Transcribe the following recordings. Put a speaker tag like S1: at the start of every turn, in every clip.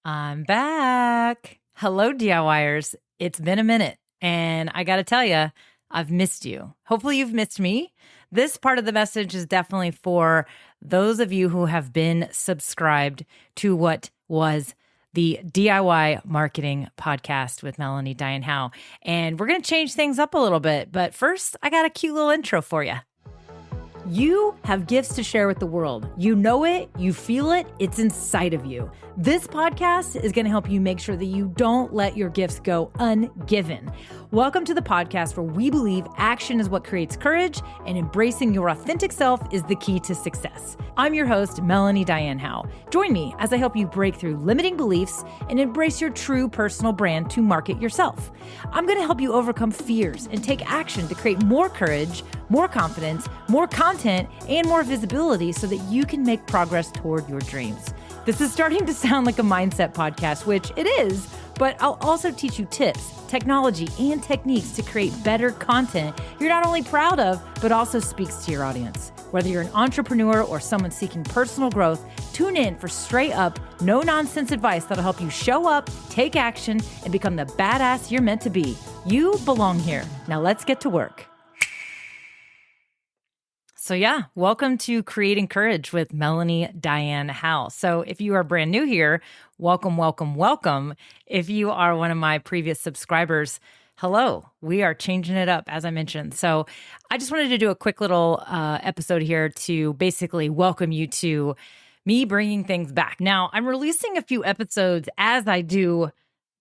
S1: I'm back. Hello, DIYers. It's been a minute, and I got to tell you, I've missed you. Hopefully, you've missed me. This part of the message is definitely for those of you who have been subscribed to what was the DIY Marketing Podcast with Melanie Dyann Howe. And we're going to change things up a little bit. But first, I got a cute little intro for you. You have gifts to share with the world. You know it, you feel it, it's inside of you. This podcast is going to help you make sure that you don't let your gifts go ungiven. Welcome to the podcast where we believe action is what creates courage and embracing your authentic self is the key to success. I'm your host, Melanie Dyann Howe. Join me as I help you break through limiting beliefs and embrace your true personal brand to market yourself. I'm going to help you overcome fears and take action to create more courage, more confidence, more content, and more visibility so that you can make progress toward your dreams. This is starting to sound like a mindset podcast, which it is, but I'll also teach you tips, technology, and techniques to create better content you're not only proud of, but also speaks to your audience. Whether you're an entrepreneur or someone seeking personal growth, tune in for straight up, no nonsense advice that'll help you show up, take action, and become the badass you're meant to be. You belong here. Now let's get to work. So yeah, welcome to Creating Courage with Melanie Dyann Howe. So if you are brand new here, welcome, welcome, welcome. If you are one of my previous subscribers, hello. We are changing it up, as I mentioned. So I just wanted to do a quick little episode here to basically welcome you to me bringing things back. Now, I'm releasing a few episodes as I do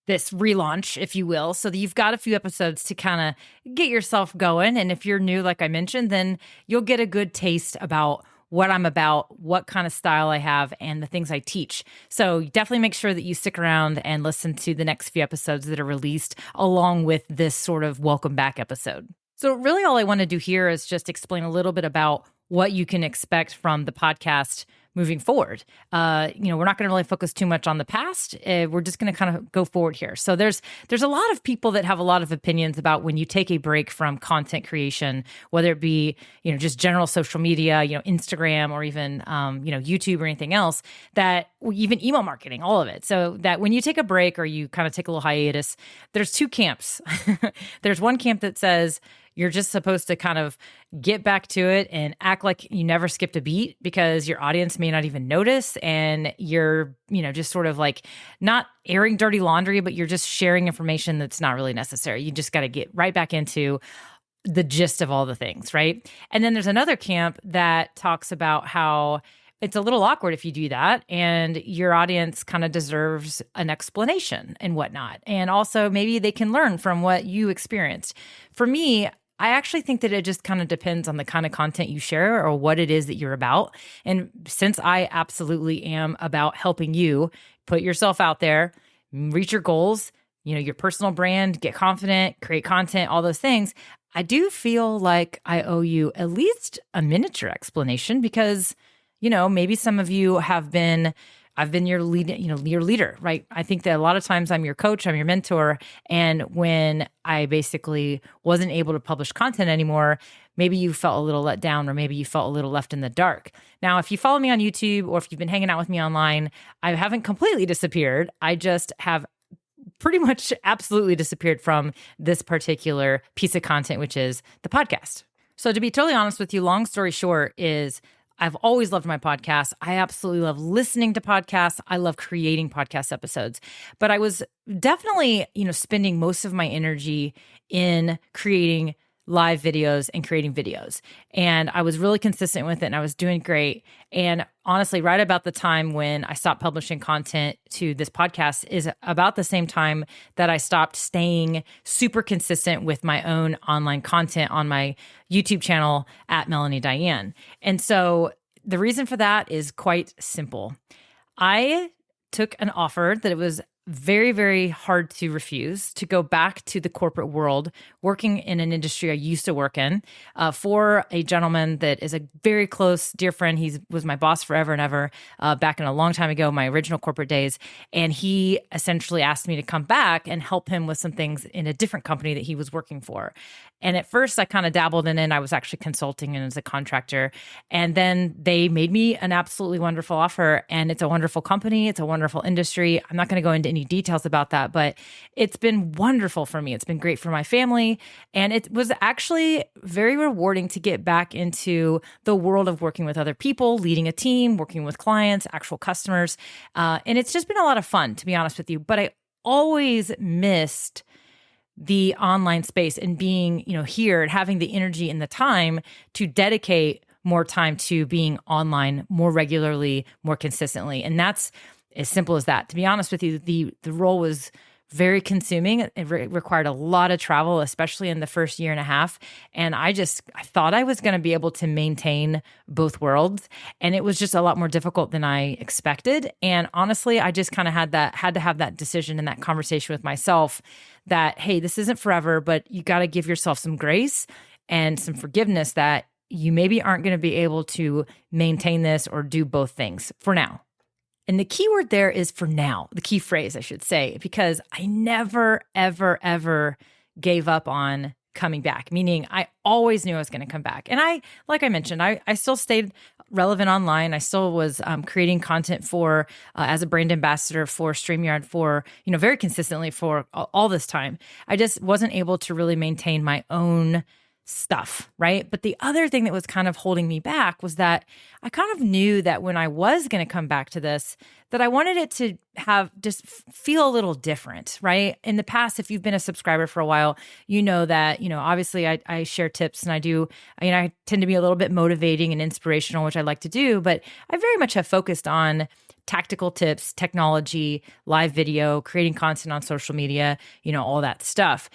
S1: this relaunch, if you will, so that you've got a few episodes to kind of get yourself going. And if you're new, like I mentioned, then you'll get a good taste about what I'm about, what kind of style I have, and the things I teach. So definitely make sure that you stick around and listen to the next few episodes that are released along with this sort of welcome back episode. So really all I want to do here is just explain a little bit about what you can expect from the podcast moving forward. We're not going to really focus too much on the past. We're just going to kind of go forward here. So there's a lot of people that have a lot of opinions about when you take a break from content creation, whether it be, just general social media, Instagram or even, YouTube or anything else, that even email marketing, all of it. So that when you take a break or you kind of take a little hiatus, there's two camps. There's one camp that says, you're just supposed to kind of get back to it and act like you never skipped a beat because your audience may not even notice. And you're, just sort of like not airing dirty laundry, but you're just sharing information that's not really necessary. You just got to get right back into the gist of all the things, right? And then there's another camp that talks about how it's a little awkward if you do that, and your audience kind of deserves an explanation and whatnot. And also maybe they can learn from what you experienced. For me, I actually think that it just kind of depends on the kind of content you share or what it is that you're about. And since I absolutely am about helping you put yourself out there, reach your goals, your personal brand, get confident, create content, all those things, I do feel like I owe you at least a miniature explanation because, maybe some of you I've been your lead, your leader, right? I think that a lot of times I'm your coach, I'm your mentor. And when I basically wasn't able to publish content anymore, maybe you felt a little let down or maybe you felt a little left in the dark. Now, if you follow me on YouTube or if you've been hanging out with me online, I haven't completely disappeared. I just have pretty much absolutely disappeared from this particular piece of content, which is the podcast. So to be totally honest with you, long story short is I've always loved my podcast. I absolutely love listening to podcasts. I love creating podcast episodes. But I was definitely, spending most of my energy in creating live videos and creating videos. And I was really consistent with it and I was doing great. And honestly, right about the time when I stopped publishing content to this podcast is about the same time that I stopped staying super consistent with my own online content on my YouTube channel at Melanie Dyann. And so the reason for that is quite simple. I took an offer that it was very, very hard to refuse to go back to the corporate world, working in an industry I used to work in for a gentleman that is a very close, dear friend. He was my boss forever and ever back in a long time ago, my original corporate days. And he essentially asked me to come back and help him with some things in a different company that he was working for. And at first I kind of dabbled in it. I was actually consulting and as a contractor. And then they made me an absolutely wonderful offer. And it's a wonderful company. It's a wonderful industry. I'm not going to go into any details about that, but it's been wonderful for me. It's been great for my family. And it was actually very rewarding to get back into the world of working with other people, leading a team, working with clients, actual customers. And it's just been a lot of fun, to be honest with you. But I always missed the online space and being, here and having the energy and the time to dedicate more time to being online more regularly, more consistently. And that's as simple as that. To be honest with you, the role was very consuming. It required a lot of travel, especially in the first year and a half. And I thought I was going to be able to maintain both worlds. And it was just a lot more difficult than I expected. And honestly, I just kind of had to have that decision and that conversation with myself that, hey, this isn't forever, but you got to give yourself some grace and some forgiveness that you maybe aren't going to be able to maintain this or do both things for now. And the key word there is for now, the key phrase, I should say, because I never, ever, ever gave up on coming back, meaning I always knew I was going to come back. And like I mentioned, I still stayed relevant online. I still was creating content for, as a brand ambassador for StreamYard for, very consistently for all this time. I just wasn't able to really maintain my own stuff, right? But the other thing that was kind of holding me back was that I kind of knew that when I was going to come back to this, that I wanted it to have just feel a little different, right? In the past, if you've been a subscriber for a while, you know that, obviously I share tips and I tend to be a little bit motivating and inspirational, which I like to do, but I very much have focused on tactical tips, technology, live video, creating content on social media, all that stuff.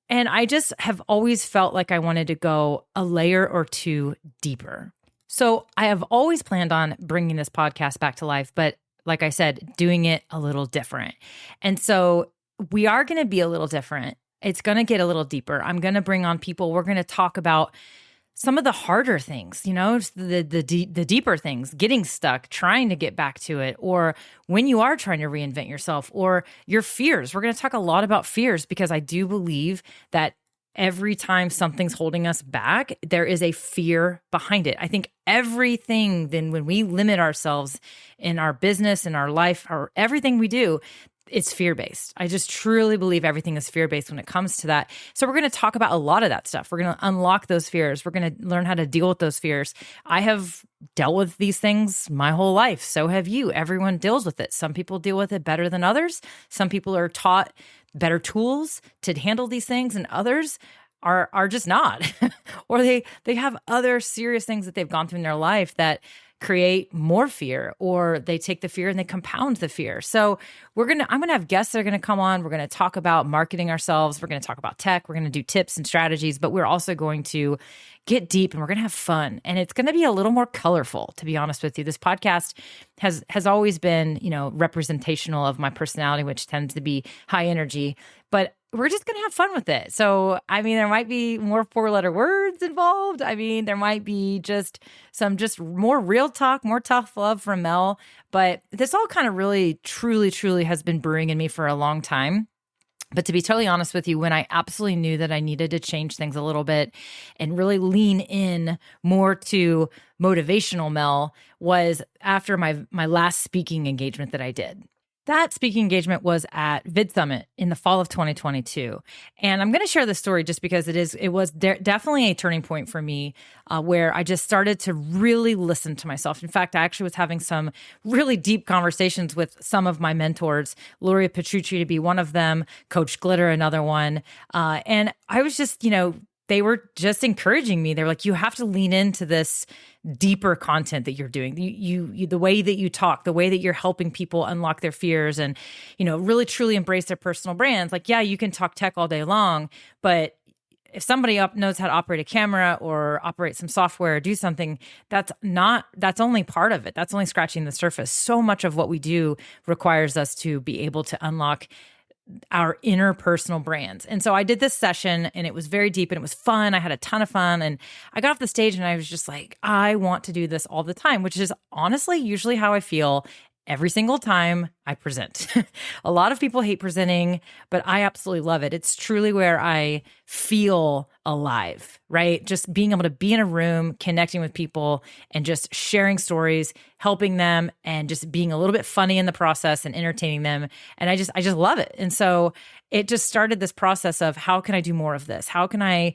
S1: And I just have always felt like I wanted to go a layer or two deeper. So I have always planned on bringing this podcast back to life, but like I said, doing it a little different. And so we are going to be a little different. It's going to get a little deeper. I'm going to bring on people. We're going to talk about some of the harder things, the deeper things, getting stuck, trying to get back to it, or when you are trying to reinvent yourself, or your fears. We're going to talk a lot about fears because I do believe that every time something's holding us back, there is a fear behind it. I think everything, then when we limit ourselves in our business, in our life, or everything we do, it's fear-based. I just truly believe everything is fear-based when it comes to that. So we're going to talk about a lot of that stuff. We're going to unlock those fears. We're going to learn how to deal with those fears. I have dealt with these things my whole life. So have you. Everyone deals with it. Some people deal with it better than others. Some people are taught better tools to handle these things, and others are just not. Or they have other serious things that they've gone through in their life that create more fear, or they take the fear and they compound the fear. So I'm going to have guests that are going to come on. We're going to talk about marketing ourselves. We're going to talk about tech. We're going to do tips and strategies, but we're also going to get deep and we're going to have fun. And it's going to be a little more colorful, to be honest with you. This podcast has always been, representational of my personality, which tends to be high energy, but we're just going to have fun with it. So, there might be more 4-letter words involved. There might be just more real talk, more tough love from Mel. But this all kind of really, truly, truly has been brewing in me for a long time. But to be totally honest with you, when I absolutely knew that I needed to change things a little bit and really lean in more to motivational Mel was after my last speaking engagement that I did. That speaking engagement was at Vid Summit in the fall of 2022. And I'm going to share this story just because it was definitely a turning point for me where I just started to really listen to myself. In fact, I actually was having some really deep conversations with some of my mentors, Luria Petrucci to be one of them, Coach Glitter, another one. And I was just, they were just encouraging me. They're like, you have to lean into this deeper content that you're doing. You the way that you talk, the way that you're helping people unlock their fears and, really truly embrace their personal brands. Like, yeah, you can talk tech all day long, but if somebody knows how to operate a camera or operate some software or do something, that's only part of it. That's only scratching the surface. So much of what we do requires us to be able to unlock our inner personal brands. And so I did this session and it was very deep and it was fun. I had a ton of fun. And I got off the stage and I was just like, I want to do this all the time, which is honestly usually how I feel every single time I present. A lot of people hate presenting, but I absolutely love it. It's truly where I feel alive, right? Just being able to be in a room, connecting with people and just sharing stories, helping them and just being a little bit funny in the process and entertaining them. And I just love it. And so it just started this process of how can I do more of this? How can I,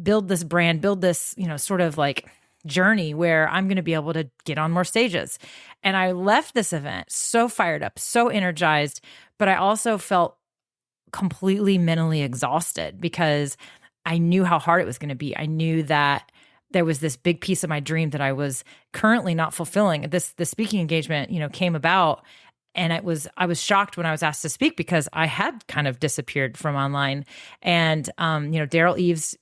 S1: build this brand, build this, sort of like journey where I'm going to be able to get on more stages. And I left this event so fired up, so energized, but I also felt completely mentally exhausted because I knew how hard it was going to be. I knew that there was this big piece of my dream that I was currently not fulfilling. The speaking engagement, came about, and I was shocked when I was asked to speak because I had kind of disappeared from online. And Daryl Eves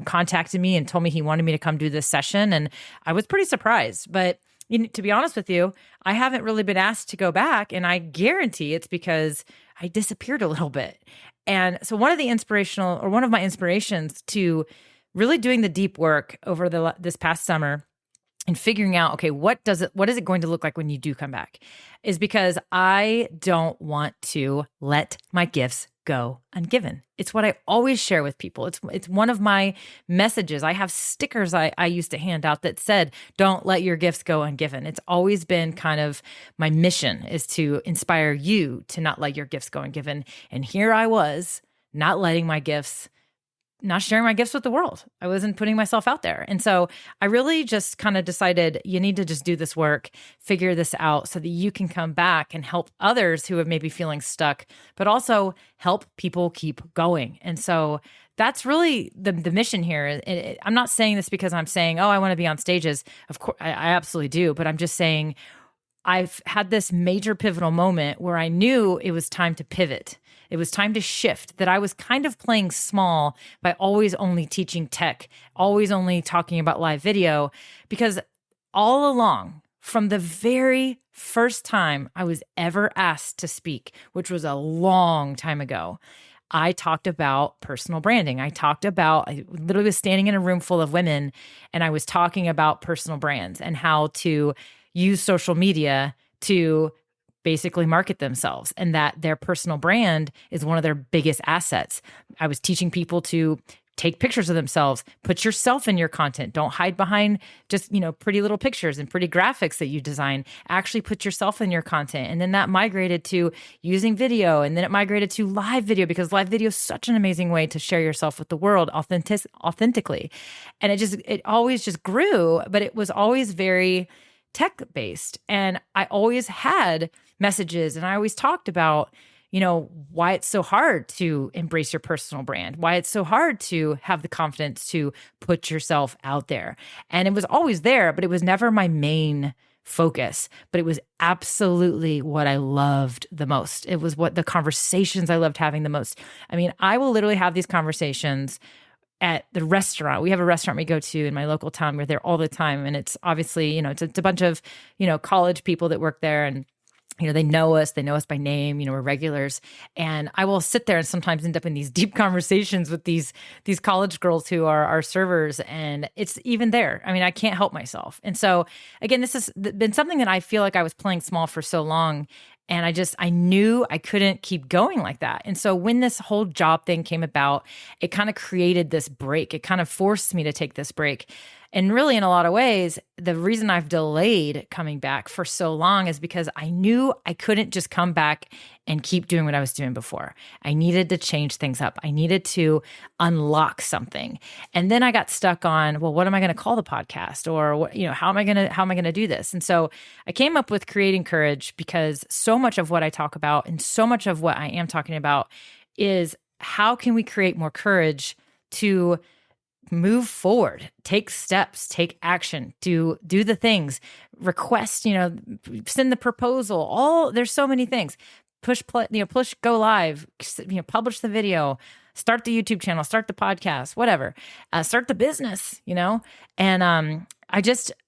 S1: contacted me and told me he wanted me to come do this session. And I was pretty surprised. But to be honest with you, I haven't really been asked to go back. And I guarantee it's because I disappeared a little bit. And so one of my inspirations to really doing the deep work over this past summer and figuring out, okay, what is it going to look like when you do come back, is because I don't want to let my gifts go ungiven. It's what I always share with people. It's one of my messages. I have stickers I used to hand out that said, don't let your gifts go ungiven. It's always been kind of my mission, is to inspire you to not let your gifts go ungiven. And here I was, not sharing my gifts with the world. I wasn't putting myself out there. And so I really just kind of decided you need to just do this work, figure this out so that you can come back and help others who are maybe feeling stuck, but also help people keep going. And so that's really the mission here. I'm not saying this because I'm saying, I want to be on stages. Of course, I absolutely do. But I'm just saying I've had this major pivotal moment where I knew it was time to pivot. It was time to shift, that I was kind of playing small by always only teaching tech, always only talking about live video, because all along, from the very first time I was ever asked to speak, which was a long time ago, I talked about personal branding. I literally was standing in a room full of women and I was talking about personal brands and how to use social media to basically market themselves, and that their personal brand is one of their biggest assets. I was teaching people to take pictures of themselves, put yourself in your content. Don't hide behind just, pretty little pictures and pretty graphics that you design. Actually put yourself in your content. And then that migrated to using video, and then it migrated to live video, because live video is such an amazing way to share yourself with the world authentically. And it always just grew, but it was always very tech-based. And I always had messages, and I always talked about, why it's so hard to embrace your personal brand, why it's so hard to have the confidence to put yourself out there. And it was always there, but it was never my main focus. But it was absolutely what I loved the most. It was what the conversations I loved having the most. I mean, I will literally have these conversations at the restaurant. We have a restaurant we go to in my local town. We're there all the time. And it's obviously, it's a bunch of, college people that work there, and they know us by name, we're regulars. And I will sit there and sometimes end up in these deep conversations with these college girls who are our servers. And it's even there. I mean, I can't help myself. And so again, this has been something that I feel like I was playing small for so long. And I knew I couldn't keep going like that. And so when this whole job thing came about, it kind of created this break. It kind of forced me to take this break. And really, in a lot of ways, the reason I've delayed coming back for so long is because I knew I couldn't just come back and keep doing what I was doing before. I needed to change things up. I needed to unlock something. And then I got stuck on, well, what am I going to call the podcast? Or what, how am I going to do this? And so I came up with Creating Courage, because so much of what I talk about and so much of what I am talking about is how can we create more courage to move forward, take steps, take action, do the things, request, send the proposal, there's so many things, push, go live, publish the video, start the YouTube channel, start the podcast, whatever, start the business, And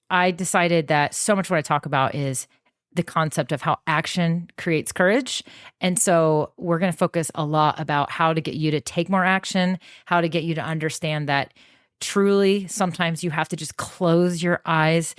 S1: I decided that so much what I talk about is the concept of how action creates courage. And so we're going to focus a lot about how to get you to take more action, how to get you to understand that truly sometimes you have to just close your eyes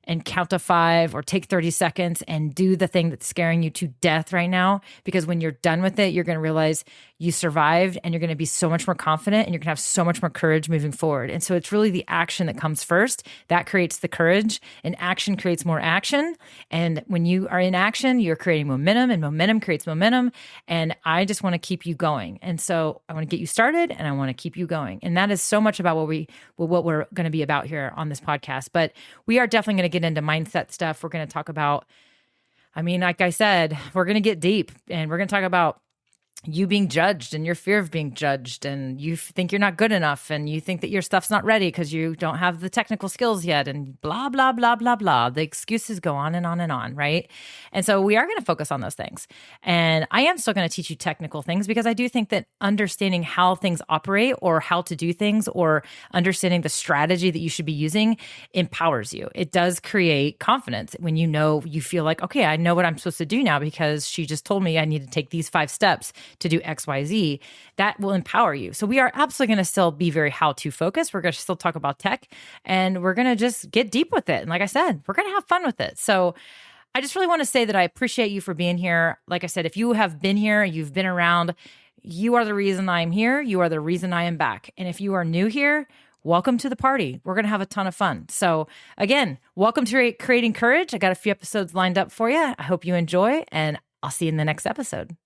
S1: and count to 5 or take 30 seconds and do the thing that's scaring you to death right now. Because when you're done with it, you're going to realize you survived and you're going to be so much more confident and you're going to have so much more courage moving forward. And so it's really the action that comes first that creates the courage, and action creates more action. And when you are in action, you're creating momentum, and momentum creates momentum. And I just want to keep you going. And so I want to get you started and I want to keep you going. And that is so much about what we're going to be about here on this podcast. But we are definitely going to get into mindset stuff. We're going to talk about, like I said, we're going to get deep, and we're going to talk about you being judged and your fear of being judged, and you think you're not good enough, and you think that your stuff's not ready because you don't have the technical skills yet, and blah, blah, blah, blah, blah. The excuses go on and on and on, right? And so we are going to focus on those things. And I am still going to teach you technical things because I do think that understanding how things operate or how to do things or understanding the strategy that you should be using empowers you. It does create confidence when you feel like, okay, I know what I'm supposed to do now because she just told me I need to take these 5 steps to do X, Y, Z. That will empower you. So we are absolutely going to still be very how-to focused. We're going to still talk about tech, and we're going to just get deep with it. And like I said, we're going to have fun with it. So I just really want to say that I appreciate you for being here. Like I said, if you have been here, you've been around, you are the reason I'm here. You are the reason I am back. And if you are new here, welcome to the party. We're going to have a ton of fun. So again, welcome to Creating Courage. I got a few episodes lined up for you. I hope you enjoy, and I'll see you in the next episode.